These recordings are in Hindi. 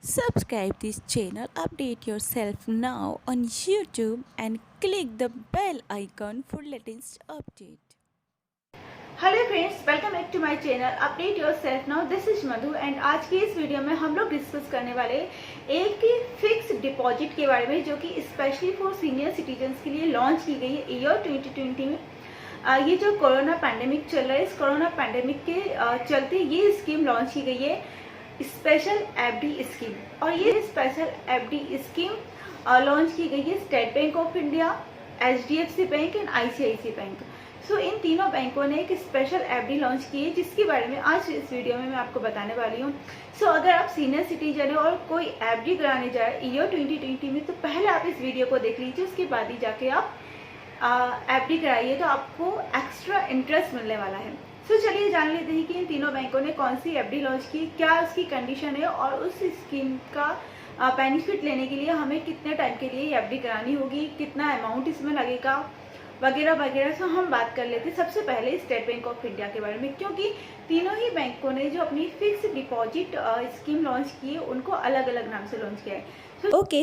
Subscribe this channel, update yourself now on YouTube and click the bell icon for latest update. Hello friends, welcome back to my channel update yourself now. This is Madhu and आज की इस वीडियो में हम लोग डिस्कस करने वाले एक फिक्स डिपॉजिट के बारे में, जो कि स्पेशली फॉर सीनियर सिटीजन्स के लिए लॉन्च की गई है ईयर 2020 में। ये जो कोरोना पैंडेमिक चल रहा है, इस कोरोना पैंडेमिक के चलते ये स्कीम लॉन्च की गई है, स्पेशल एफडी स्कीम। और ये स्पेशल एफडी स्कीम लॉन्च की गई है State Bank of India, HDFC bank and ICICI bank. So इन तीनों बैंकों ने एक स्पेशल एफडी लॉन्च की है, जिसके बारे में आज इस वीडियो में मैं आपको बताने वाली हूँ। सो अगर आप सीनियर सिटीजन हो और कोई एफडी कराने जाए ईयर 2020 में, तो पहले आप इस वीडियो को देख लीजिए, उसके बाद ही जाके आप एफडी कराइए, तो आपको एक्स्ट्रा इंटरेस्ट मिलने वाला है। सो चलिए जान लेते हैं कि इन तीनों बैंकों ने कौन सी एफडी लॉन्च की, क्या उसकी कंडीशन है और उस स्कीम का बेनिफिट लेने के लिए हमें कितने टाइम के लिए एफडी करानी होगी, कितना अमाउंट इसमें लगेगा, वगैरह वगैरह। सो हम बात कर लेते हैं सबसे पहले स्टेट बैंक ऑफ इंडिया के बारे में, क्योंकि तीनों ही बैंकों ने जो अपनी फिक्स डिपॉजिट स्कीम लॉन्च की है, उनको अलग अलग नाम से लॉन्च किया है।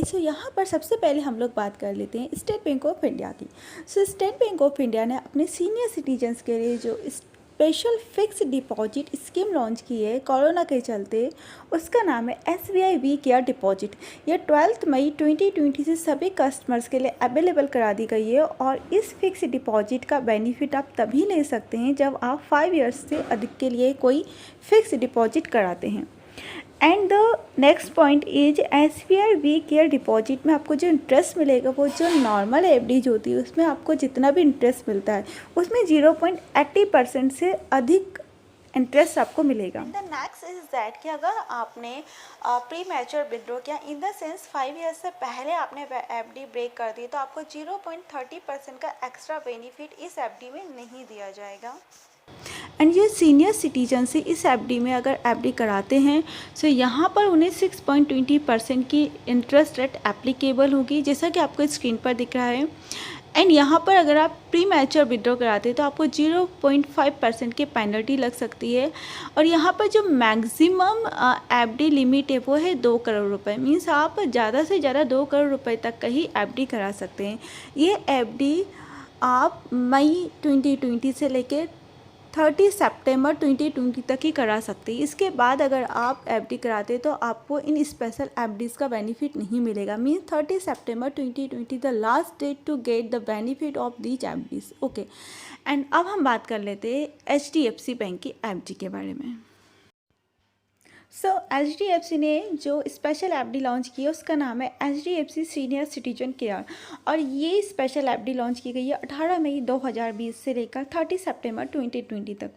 सो यहाँ पर सबसे पहले हम लोग बात कर लेते हैं स्टेट बैंक ऑफ इंडिया की। सो स्टेट बैंक ऑफ इंडिया ने अपने सीनियर सिटीजन्स के लिए जो special fix deposit scheme launch की है कोरोना के चलते, उसका नाम है SBI वी केयर डिपॉजिट। यह 12 मई 2020 से सभी कस्टमर्स के लिए अवेलेबल करा दी गई है और इस फिक्स डिपॉजिट का बेनिफिट आप तभी ले सकते हैं जब आप 5 इयर्स से अधिक के लिए कोई फिक्स डिपॉजिट कराते हैं। And the next point is SBI we care deposit में आपको जो इंटरेस्ट मिलेगा, वो जो नॉर्मल एफडी जो होती है उसमें आपको जितना भी इंटरेस्ट मिलता है, उसमें 0.80% से अधिक इंटरेस्ट आपको मिलेगा। द नेक्स्ट इज दैट कि अगर आपने प्री मैच्योर विड्रॉ किया, इन द सेंस 5 ईयर्स से पहले आपने एफडी ब्रेक कर दी, तो आपको 0.30% का एक्स्ट्रा बेनिफिट इस एफडी में नहीं दिया जाएगा। एंड ये सीनियर सिटीजन से इस एफडी में अगर एफडी कराते हैं, सो यहाँ पर उन्हें 6.20% की इंटरेस्ट रेट एप्लीकेबल होगी, जैसा कि आपको स्क्रीन पर दिख रहा है। एंड यहाँ पर अगर आप प्री मैच्योर विड्रॉ कराते हैं तो आपको 0.5% की पेनल्टी लग सकती है। और यहाँ पर जो मैक्सिमम एफडी लिमिट है वो है 2 करोड़ रुपए। मीन्स आप ज़्यादा से ज़्यादा 2 करोड़ रुपए तक का ही एफडी करा सकते हैं। ये एफडी आप मई 2020 से लेकर 30 सितंबर 2020 तक ही करा सकते हैं। इसके बाद अगर आप एफडी कराते हैं तो आपको इन स्पेशल एफडीज़ का बेनिफिट नहीं मिलेगा। मीन्स 30 सितंबर 2020 the last date to get the benefit of these FDs. Okay, and अब हम बात कर लेते हैं HDFC बैंक की एफडी के बारे में। सो HDFC ने जो स्पेशल एफडी लॉन्च की है, उसका नाम है HDFC सीनियर सिटीजन केयर। और ये स्पेशल एफडी लॉन्च की गई है 18 मई 2020 से लेकर 30 सितंबर 2020 तक।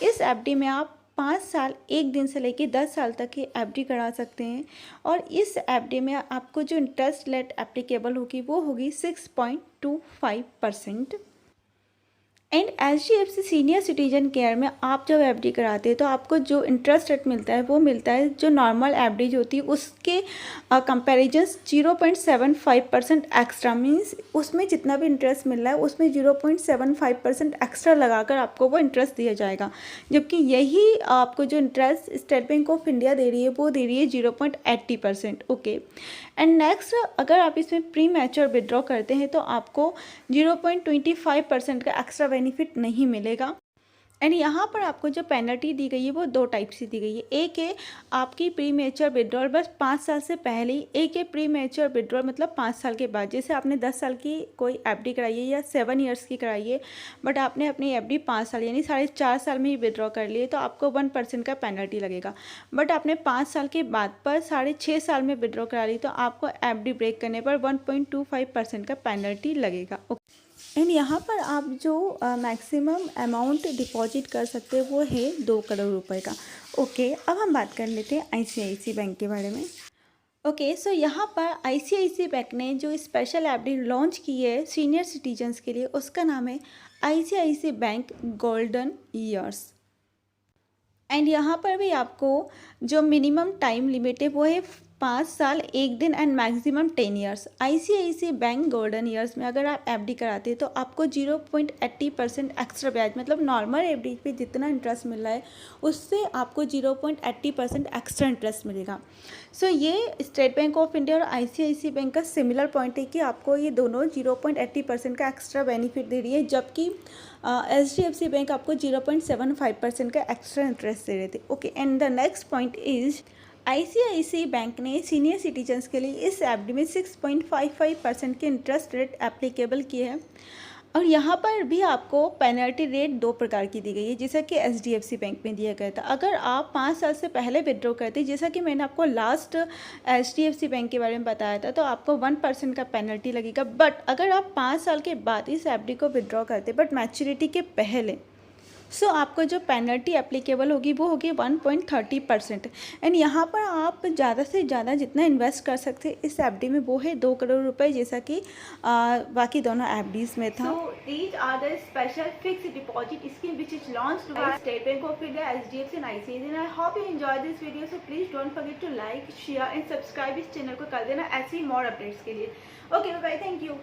इस एफडी में आप 5 साल 1 दिन से लेकर 10 साल तक की एफडी करा सकते हैं। और इस एफडी में आपको जो इंटरेस्ट रेट एप्लीकेबल होगी वो होगी 6.25%। And HDFC senior citizen care में आप जब एफडी कराते हैं तो आपको जो इंटरेस्ट रेट मिलता है वो मिलता है जो नॉर्मल एफडी जो होती है उसके कंपैरिजन 0.75% एक्स्ट्रा। मीन्स उसमें जितना भी इंटरेस्ट मिल रहा है उसमें 0.75% एक्स्ट्रा लगाकर आपको वो इंटरेस्ट दिया जाएगा। जबकि यही आपको जो interest State Bank of India दे रही है वो दे रही है 0.80%। ओके, एंड नेक्स्ट अगर आप इसमें प्री मैच्योर विड्रॉ करते हैं तो आपको 0.25% का एक्स्ट्रा बेनिफिट नहीं मिलेगा। एंड यहाँ पर आपको जो पेनल्टी दी गई है वो 2 टाइप से दी गई है। एक है आपकी प्री मैच्योर विड्रॉल बस 5 साल से पहले ही, एक है प्री मैच्योर विड्रॉल मतलब 5 साल के बाद। जैसे आपने 10 साल की कोई एफडी कराई है या 7 इयर्स की कराई है, बट आपने अपनी एफडी 5 साल यानी 4.5 साल में ही विड्रॉ कर लिए, तो आपको 1% का पेनल्टी लगेगा। बट आपने 5 साल के बाद पर 6.5 साल में विड्रॉ करा ली तो आपको एफडी ब्रेक करने पर 1.25% का पेनल्टी लगेगा। एंड यहाँ पर आप जो मैक्सिमम अमाउंट डिपॉजिट कर सकते हैं वो है 2 करोड़ रुपए का। ओके, अब हम बात कर लेते हैं ICICI बैंक के बारे में। ओके, सो यहाँ पर ICICI बैंक ने जो स्पेशल एफडी लॉन्च की है सीनियर सिटीजन्स के लिए, उसका नाम है ICICI bank golden years. And यहाँ पर भी आपको जो मिनिमम टाइम लिमिट है वो है 5 साल 1 दिन and maximum 10 years. ICICI bank golden years में अगर आप एफडी कराते हैं तो आपको 0.80% एक्स्ट्रा ब्याज, मतलब नॉर्मल एफडी पे जितना इंटरेस्ट मिल रहा है उससे आपको 0.80% एक्स्ट्रा इंटरेस्ट मिलेगा। सो ये स्टेट बैंक ऑफ इंडिया और आईसीआईसीआई बैंक का सिमिलर पॉइंट है कि आपको ये दोनों 0.80% का एक्स्ट्रा बेनिफिट दे रही है, जबकि एचडीएफसी बैंक आपको 0.75% का एक्स्ट्रा इंटरेस्ट दे रहे थे। Okay, and the next point is ICICI bank ने सीनियर सिटीजन्स के लिए इस एफडी में 6.55% के इंटरेस्ट रेट एप्लीकेबल किए हैं। और यहाँ पर भी आपको पेनल्टी रेट 2 प्रकार की दी गई है, जैसा कि एचडीएफसी बैंक में दिया गया था। अगर आप 5 साल से पहले विड्रॉ करते, जैसा कि मैंने आपको लास्ट एचडीएफसी बैंक के बारे में बताया था, तो आपको 1% का पेनल्टी लगेगा। बट अगर आप 5 साल के बाद इस एफडी को विड्रॉ करते बट मैच्योरिटी के पहले, सो आपको जो पेनल्टी एप्लीकेबल होगी वो होगी 1.30%। एंड यहाँ पर आप ज़्यादा से ज़्यादा जितना इन्वेस्ट कर सकते हैं इस एफडी में वो है 2 करोड़ रुपए, जैसा कि बाकी दोनों एफडीज में था। So these are the special fixed deposit scheme which is launched by State Bank of India, HDFC and ICICI. And I hope you enjoyed this video. So please don't forget to like, share and subscribe इस चैनल को कर देना ऐसी more updates के लिए। Okay, bye, thank you.